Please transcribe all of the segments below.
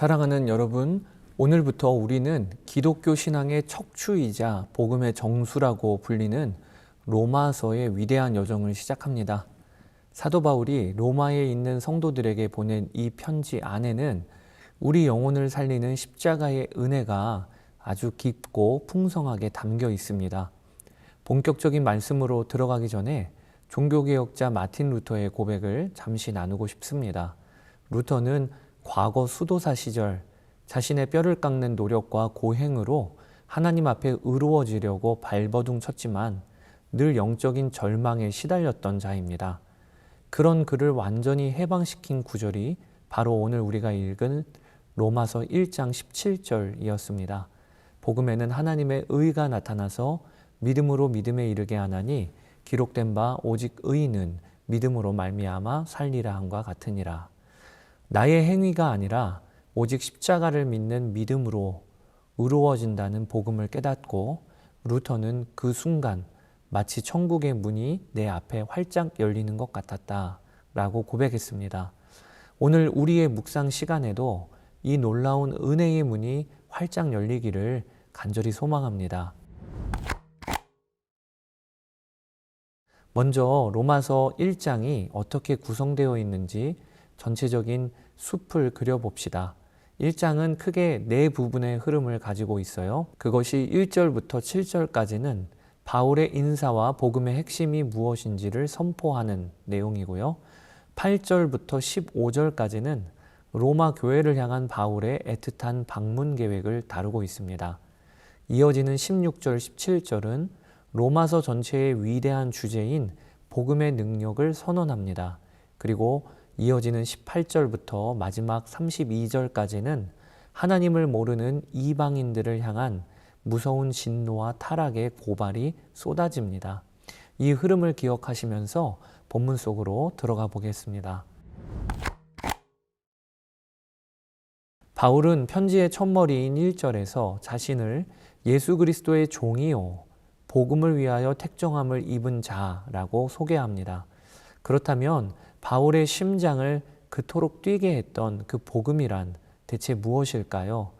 사랑하는 여러분, 오늘부터 우리는 기독교 신앙의 척추이자 복음의 정수라고 불리는 로마서의 위대한 여정을 시작합니다. 사도 바울이 로마에 있는 성도들에게 보낸 이 편지 안에는 우리 영혼을 살리는 십자가의 은혜가 아주 깊고 풍성하게 담겨 있습니다. 본격적인 말씀으로 들어가기 전에 종교개혁자 마틴 루터의 고백을 잠시 나누고 싶습니다. 루터는 과거 수도사 시절 자신의 뼈를 깎는 노력과 고행으로 하나님 앞에 의로워지려고 발버둥 쳤지만 늘 영적인 절망에 시달렸던 자입니다. 그런 그를 완전히 해방시킨 구절이 바로 오늘 우리가 읽은 로마서 1장 17절이었습니다. 복음에는 하나님의 의가 나타나서 믿음으로 믿음에 이르게 하나니 기록된 바 오직 의인은 믿음으로 말미암아 살리라 함과 같으니라. 나의 행위가 아니라 오직 십자가를 믿는 믿음으로 의로워진다는 복음을 깨닫고 루터는 그 순간 마치 천국의 문이 내 앞에 활짝 열리는 것 같았다라고 고백했습니다. 오늘 우리의 묵상 시간에도 이 놀라운 은혜의 문이 활짝 열리기를 간절히 소망합니다. 먼저 로마서 1장이 어떻게 구성되어 있는지 전체적인 숲을 그려봅시다. 1장은 크게 네 부분의 흐름을 가지고 있어요. 그것이 1절부터 7절까지는 바울의 인사와 복음의 핵심이 무엇인지를 선포하는 내용이고요. 8절부터 15절까지는 로마 교회를 향한 바울의 애틋한 방문 계획을 다루고 있습니다. 이어지는 16절, 17절은 로마서 전체의 위대한 주제인 복음의 능력을 선언합니다. 그리고 이어지는 18절부터 마지막 32절까지는 하나님을 모르는 이방인들을 향한 무서운 진노와 타락의 고발이 쏟아집니다. 이 흐름을 기억하시면서 본문 속으로 들어가 보겠습니다. 바울은 편지의 첫머리인 1절에서 자신을 예수 그리스도의 종이요 복음을 위하여 택정함을 입은 자라고 소개합니다. 그렇다면 바울의 심장을 그토록 뛰게 했던 그 복음이란 대체 무엇일까요?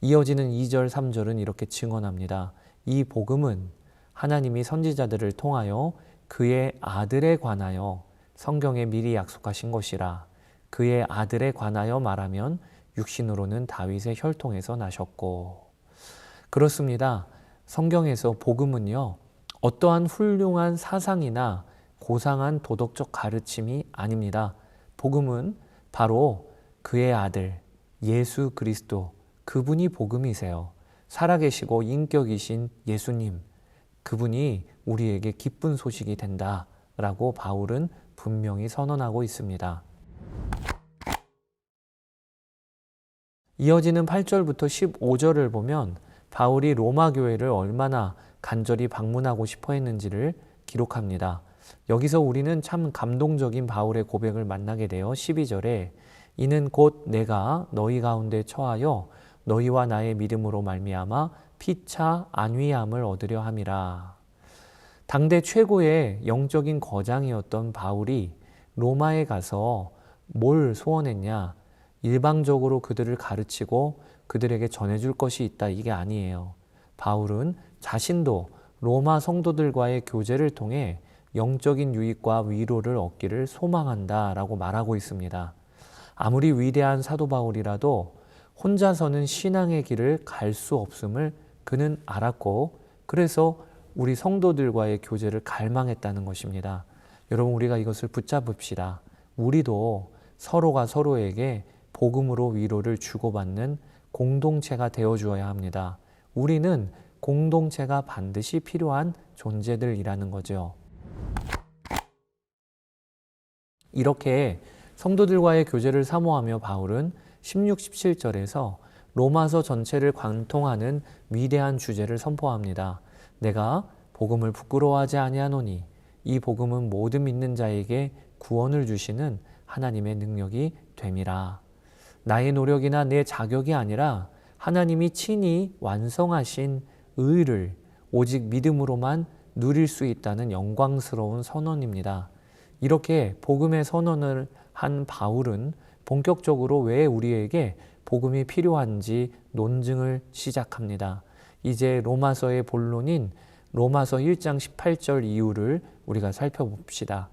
이어지는 2절, 3절은 이렇게 증언합니다. 이 복음은 하나님이 선지자들을 통하여 그의 아들에 관하여 성경에 미리 약속하신 것이라. 그의 아들에 관하여 말하면 육신으로는 다윗의 혈통에서 나셨고. 그렇습니다. 성경에서 복음은요, 어떠한 훌륭한 사상이나 고상한 도덕적 가르침이 아닙니다. 복음은 바로 그의 아들 예수 그리스도, 그분이 복음이세요. 살아계시고 인격이신 예수님, 그분이 우리에게 기쁜 소식이 된다라고 바울은 분명히 선언하고 있습니다. 이어지는 8절부터 15절을 보면 바울이 로마 교회를 얼마나 간절히 방문하고 싶어 했는지를 기록합니다. 여기서 우리는 참 감동적인 바울의 고백을 만나게 되어 12절에 이는 곧 내가 너희 가운데 처하여 너희와 나의 믿음으로 말미암아 피차 안위함을 얻으려 함이라. 당대 최고의 영적인 거장이었던 바울이 로마에 가서 뭘 소원했냐? 일방적으로 그들을 가르치고 그들에게 전해줄 것이 있다, 이게 아니에요. 바울은 자신도 로마 성도들과의 교제를 통해 영적인 유익과 위로를 얻기를 소망한다라고 말하고 있습니다. 아무리 위대한 사도 바울이라도 혼자서는 신앙의 길을 갈 수 없음을 그는 알았고, 그래서 우리 성도들과의 교제를 갈망했다는 것입니다. 여러분, 우리가 이것을 붙잡읍시다. 우리도 서로가 서로에게 복음으로 위로를 주고받는 공동체가 되어주어야 합니다. 우리는 공동체가 반드시 필요한 존재들이라는 거죠. 이렇게 성도들과의 교제를 사모하며 바울은 16, 17절에서 로마서 전체를 관통하는 위대한 주제를 선포합니다. 내가 복음을 부끄러워하지 아니하노니 이 복음은 모든 믿는 자에게 구원을 주시는 하나님의 능력이 됨이라. 나의 노력이나 내 자격이 아니라 하나님이 친히 완성하신 의를 오직 믿음으로만 누릴 수 있다는 영광스러운 선언입니다. 이렇게 복음의 선언을 한 바울은 본격적으로 왜 우리에게 복음이 필요한지 논증을 시작합니다. 이제 로마서의 본론인 로마서 1장 18절 이후를 우리가 살펴봅시다.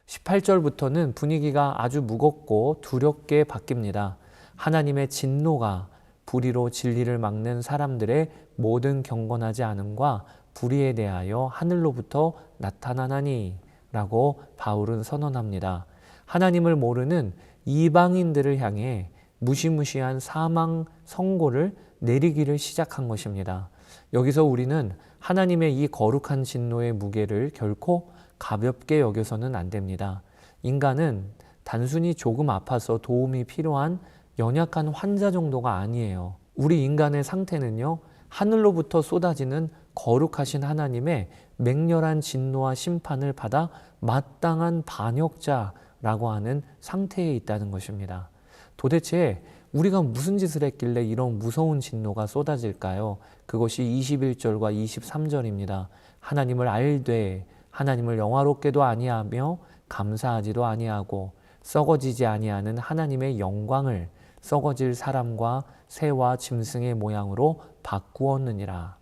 18절부터는 분위기가 아주 무겁고 두렵게 바뀝니다. 하나님의 진노가 불의로 진리를 막는 사람들의 모든 경건하지 않음과 불의에 대하여 하늘로부터 나타나나니 라고 바울은 선언합니다. 하나님을 모르는 이방인들을 향해 무시무시한 사망 선고를 내리기를 시작한 것입니다. 여기서 우리는 하나님의 이 거룩한 진노의 무게를 결코 가볍게 여겨서는 안 됩니다. 인간은 단순히 조금 아파서 도움이 필요한 연약한 환자 정도가 아니에요. 우리 인간의 상태는요, 하늘로부터 쏟아지는 거룩하신 하나님의 맹렬한 진노와 심판을 받아 마땅한 반역자라고 하는 상태에 있다는 것입니다. 도대체 우리가 무슨 짓을 했길래 이런 무서운 진노가 쏟아질까요? 그것이 21절과 23절입니다. 하나님을 알되 하나님을 영화롭게도 아니하며 감사하지도 아니하고 썩어지지 아니하는 하나님의 영광을 썩어질 사람과 새와 짐승의 모양으로 바꾸었느니라.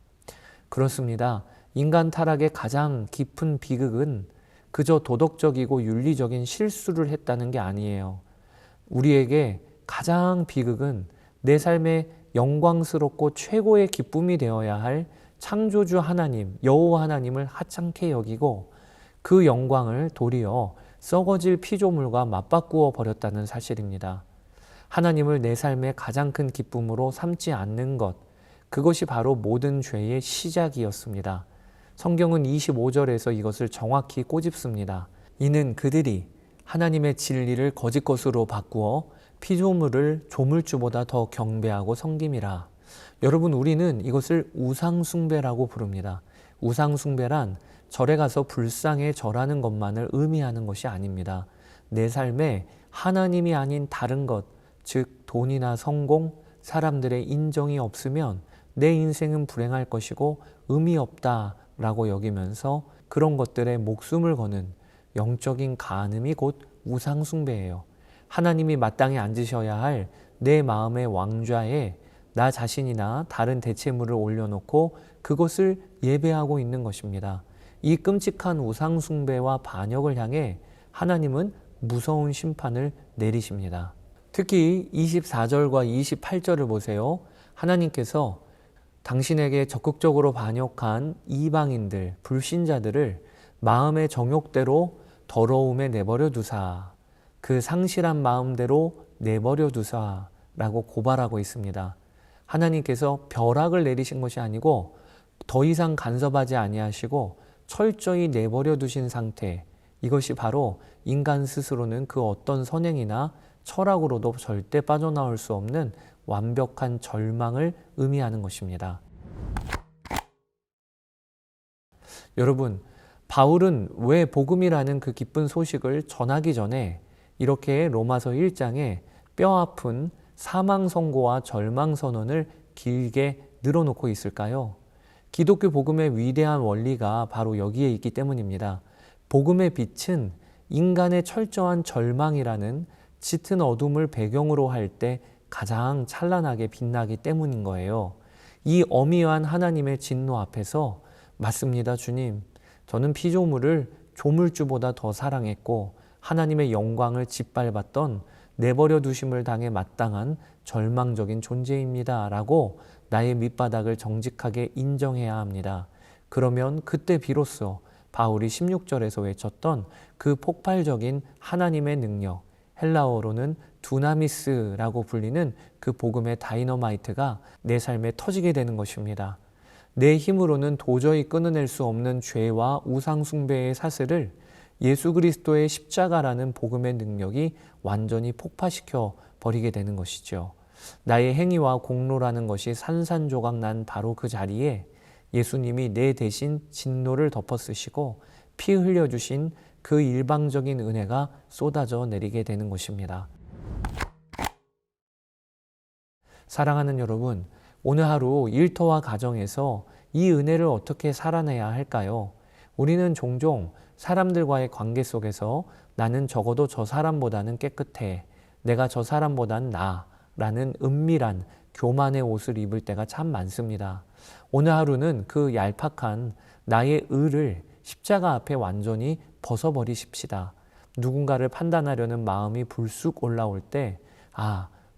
그렇습니다. 인간 타락의 가장 깊은 비극은 그저 도덕적이고 윤리적인 실수를 했다는 게 아니에요. 우리에게 가장 비극은 내 삶의 영광스럽고 최고의 기쁨이 되어야 할 창조주 하나님, 여호와 하나님을 하찮게 여기고 그 영광을 도리어 썩어질 피조물과 맞바꾸어 버렸다는 사실입니다. 하나님을 내 삶의 가장 큰 기쁨으로 삼지 않는 것, 그것이 바로 모든 죄의 시작이었습니다. 성경은 25절에서 이것을 정확히 꼬집습니다. 이는 그들이 하나님의 진리를 거짓 것으로 바꾸어 피조물을 조물주보다 더 경배하고 섬김이라. 여러분, 우리는 이것을 우상숭배라고 부릅니다. 우상숭배란 절에 가서 불상에 절하는 것만을 의미하는 것이 아닙니다. 내 삶에 하나님이 아닌 다른 것, 즉 돈이나 성공, 사람들의 인정이 없으면 내 인생은 불행할 것이고 의미 없다라고 여기면서 그런 것들에 목숨을 거는 영적인 간음이 곧 우상숭배예요. 하나님이 마땅히 앉으셔야 할 내 마음의 왕좌에 나 자신이나 다른 대체물을 올려놓고 그것을 예배하고 있는 것입니다. 이 끔찍한 우상숭배와 반역을 향해 하나님은 무서운 심판을 내리십니다. 특히 24절과 28절을 보세요. 하나님께서 당신에게 적극적으로 반역한 이방인들, 불신자들을 마음의 정욕대로 더러움에 내버려 두사, 그 상실한 마음대로 내버려 두사라고 고발하고 있습니다. 하나님께서 벼락을 내리신 것이 아니고 더 이상 간섭하지 아니하시고 철저히 내버려 두신 상태, 이것이 바로 인간 스스로는 그 어떤 선행이나 철학으로도 절대 빠져나올 수 없는 완벽한 절망을 의미하는 것입니다. 여러분, 바울은 왜 복음이라는 그 기쁜 소식을 전하기 전에 이렇게 로마서 1장에 뼈아픈 사망 선고와 절망 선언을 길게 늘어놓고 있을까요? 기독교 복음의 위대한 원리가 바로 여기에 있기 때문입니다. 복음의 빛은 인간의 철저한 절망이라는 짙은 어둠을 배경으로 할 때 가장 찬란하게 빛나기 때문인 거예요. 이 어미한 하나님의 진노 앞에서 맞습니다, 주님. 저는 피조물을 조물주보다 더 사랑했고 하나님의 영광을 짓밟았던 내버려 두심을 당해 마땅한 절망적인 존재입니다. 라고 나의 밑바닥을 정직하게 인정해야 합니다. 그러면 그때 비로소 바울이 16절에서 외쳤던 그 폭발적인 하나님의 능력, 헬라어로는 두나미스라고 불리는 그 복음의 다이너마이트가 내 삶에 터지게 되는 것입니다. 내 힘으로는 도저히 끊어낼 수 없는 죄와 우상숭배의 사슬을 예수 그리스도의 십자가라는 복음의 능력이 완전히 폭파시켜 버리게 되는 것이죠. 나의 행위와 공로라는 것이 산산조각 난 바로 그 자리에 예수님이 내 대신 진노를 덮어쓰시고 피 흘려주신 그 일방적인 은혜가 쏟아져 내리게 되는 것입니다. 사랑하는 여러분, 오늘 하루 일터와 가정에서 이 은혜를 어떻게 살아내야 할까요? 우리는 종종 사람들과의 관계 속에서 나는 적어도 저 사람보다는 깨끗해, 내가 저 사람보단 나라는 은밀한 교만의 옷을 입을 때가 참 많습니다. 오늘 하루는 그 얄팍한 나의 의를 십자가 앞에 완전히 벗어버리십시다. 누군가를 판단하려는 마음이 불쑥 올라올 때,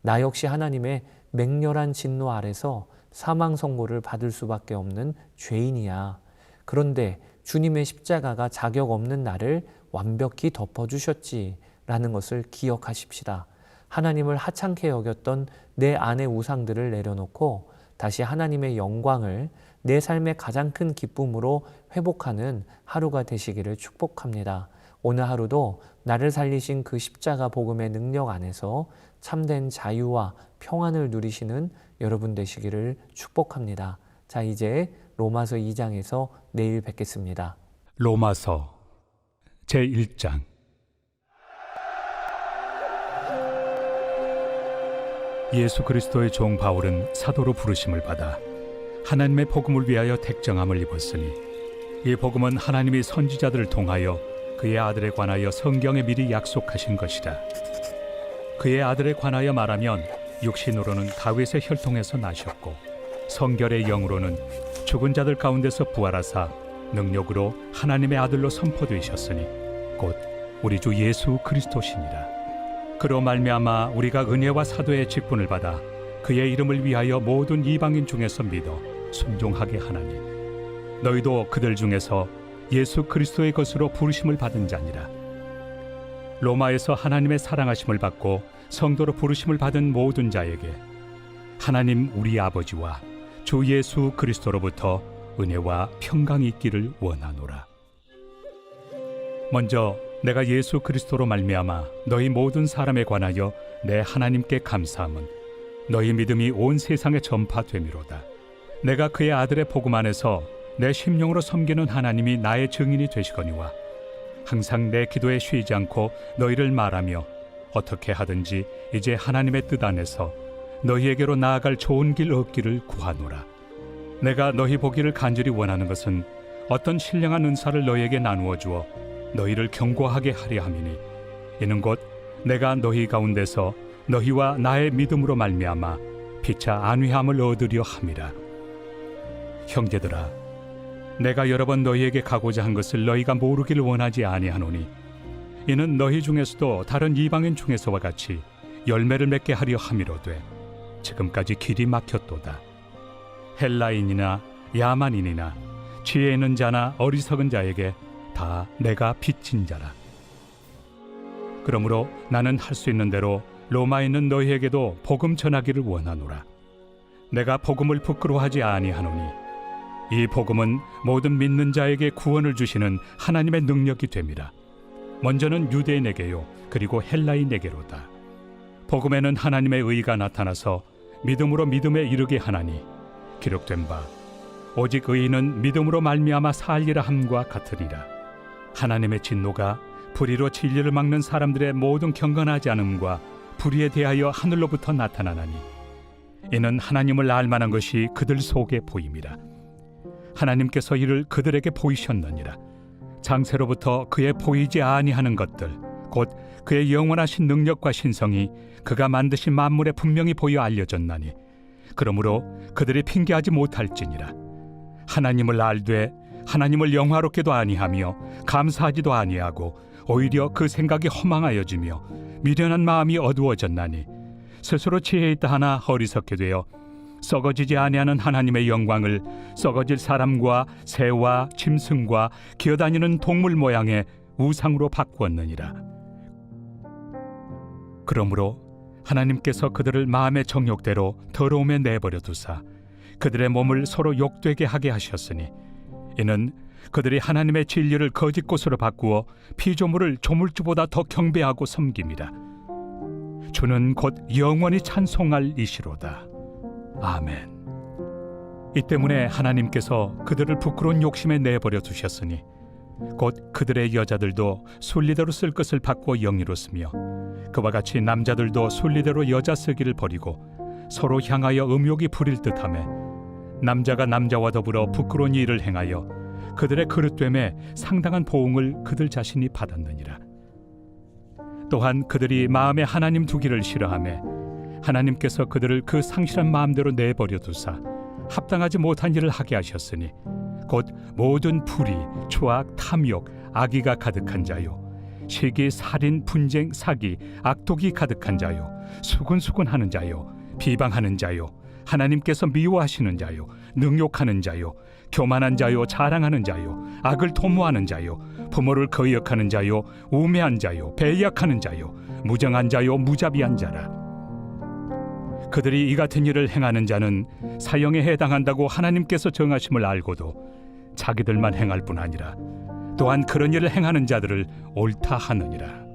나 역시 하나님의 맹렬한 진노 아래서 사망 선고를 받을 수밖에 없는 죄인이야. 그런데 주님의 십자가가 자격 없는 나를 완벽히 덮어주셨지라는 것을 기억하십시다. 하나님을 하찮게 여겼던 내 안의 우상들을 내려놓고 다시 하나님의 영광을 내 삶의 가장 큰 기쁨으로 회복하는 하루가 되시기를 축복합니다. 오늘 하루도 나를 살리신 그 십자가 복음의 능력 안에서 참된 자유와 평안을 누리시는 여러분 되시기를 축복합니다. 자, 이제 로마서 2장에서 내일 뵙겠습니다. 로마서 제1장. 예수 그리스도의 종 바울은 사도로 부르심을 받아 하나님의 복음을 위하여 택정함을 입었으니 이 복음은 하나님이 선지자들을 통하여 그의 아들에 관하여 성경에 미리 약속하신 것이라. 그의 아들에 관하여 말하면 육신으로는 다윗의 혈통에서 나셨고 성결의 영으로는 죽은 자들 가운데서 부활하사 능력으로 하나님의 아들로 선포되셨으니 곧 우리 주 예수 그리스도시니라. 그로 말미암아 우리가 은혜와 사도의 직분을 받아 그의 이름을 위하여 모든 이방인 중에서 믿어 순종하게 하나니 너희도 그들 중에서 예수 그리스도의 것으로 부르심을 받은 자니라. 로마에서 하나님의 사랑하심을 받고 성도로 부르심을 받은 모든 자에게 하나님 우리 아버지와 주 예수 그리스도로부터 은혜와 평강이 있기를 원하노라. 먼저 내가 예수 그리스도로 말미암아 너희 모든 사람에 관하여 내 하나님께 감사함은 너희 믿음이 온 세상에 전파됨이로다. 내가 그의 아들의 복음 안에서 내 심령으로 섬기는 하나님이 나의 증인이 되시거니와 항상 내 기도에 쉬지 않고 너희를 말하며 어떻게 하든지 이제 하나님의 뜻 안에서 너희에게로 나아갈 좋은 길 얻기를 구하노라. 내가 너희 보기를 간절히 원하는 것은 어떤 신령한 은사를 너희에게 나누어 주어 너희를 견고하게 하려 함이니 이는 곧 내가 너희 가운데서 너희와 나의 믿음으로 말미암아 피차 안위함을 얻으려 함이라. 형제들아, 내가 여러 번 너희에게 가고자 한 것을 너희가 모르기를 원하지 아니하노니 이는 너희 중에서도 다른 이방인 중에서와 같이 열매를 맺게 하려 함이로되 지금까지 길이 막혔도다. 헬라인이나 야만인이나 지혜 있는 자나 어리석은 자에게 다 내가 빚진 자라. 그러므로 나는 할 수 있는 대로 로마에 있는 너희에게도 복음 전하기를 원하노라. 내가 복음을 부끄러워하지 아니하노니 이 복음은 모든 믿는 자에게 구원을 주시는 하나님의 능력이 됨이라. 먼저는 유대인에게요 그리고 헬라인에게로다. 복음에는 하나님의 의가 나타나서 믿음으로 믿음에 이르게 하나니 기록된 바 오직 의인은 믿음으로 말미암아 살리라 함과 같으리라. 하나님의 진노가 불의로 진리를 막는 사람들의 모든 경건하지 않음과 불의에 대하여 하늘로부터 나타나나니 이는 하나님을 알만한 것이 그들 속에 보임이라. 하나님께서 이를 그들에게 보이셨느니라. 장세로부터 그의 보이지 아니하는 것들 곧 그의 영원하신 능력과 신성이 그가 만드신 만물에 분명히 보여 알려졌나니 그러므로 그들이 핑계하지 못할지니라. 하나님을 알되 하나님을 영화롭게도 아니하며 감사하지도 아니하고 오히려 그 생각이 허망하여지며 미련한 마음이 어두워졌나니 스스로 지혜 있다 하나 어리석게 되어 썩어지지 아니하는 하나님의 영광을 썩어질 사람과 새와 짐승과 기어다니는 동물 모양의 우상으로 바꾸었느니라. 그러므로 하나님께서 그들을 마음의 정욕대로 더러움에 내버려 두사 그들의 몸을 서로 욕되게 하게 하셨으니 이는 그들이 하나님의 진리를 거짓 것으로 바꾸어 피조물을 조물주보다 더 경배하고 섬김이라. 주는 곧 영원히 찬송할 이시로다. 아멘. 이 때문에 하나님께서 그들을 부끄러운 욕심에 내버려 두셨으니 곧 그들의 여자들도 순리대로 쓸 것을 바꾸어 영리로 쓰며 그와 같이 남자들도 순리대로 여자 쓰기를 버리고 서로 향하여 음욕이 부릴 듯하며 남자가 남자와 더불어 부끄러운 일을 행하여 그들의 그릇됨에 상당한 보응을 그들 자신이 받았느니라. 또한 그들이 마음에 하나님 두기를 싫어하매 하나님께서 그들을 그 상실한 마음대로 내버려 두사 합당하지 못한 일을 하게 하셨으니 곧 모든 불의, 초악, 탐욕, 악의가 가득한 자요 시기, 살인, 분쟁, 사기, 악독이 가득한 자요 수군수군하는 자요 비방하는 자요 하나님께서 미워하시는 자요 능욕하는 자요 교만한 자요 자랑하는 자요 악을 도모하는 자요 부모를 거역하는 자요 우매한 자요 배약하는 자요 무정한 자요 무자비한 자라. 그들이 이 같은 일을 행하는 자는 사형에 해당한다고 하나님께서 정하심을 알고도 자기들만 행할 뿐 아니라 또한 그런 일을 행하는 자들을 옳다 하느니라.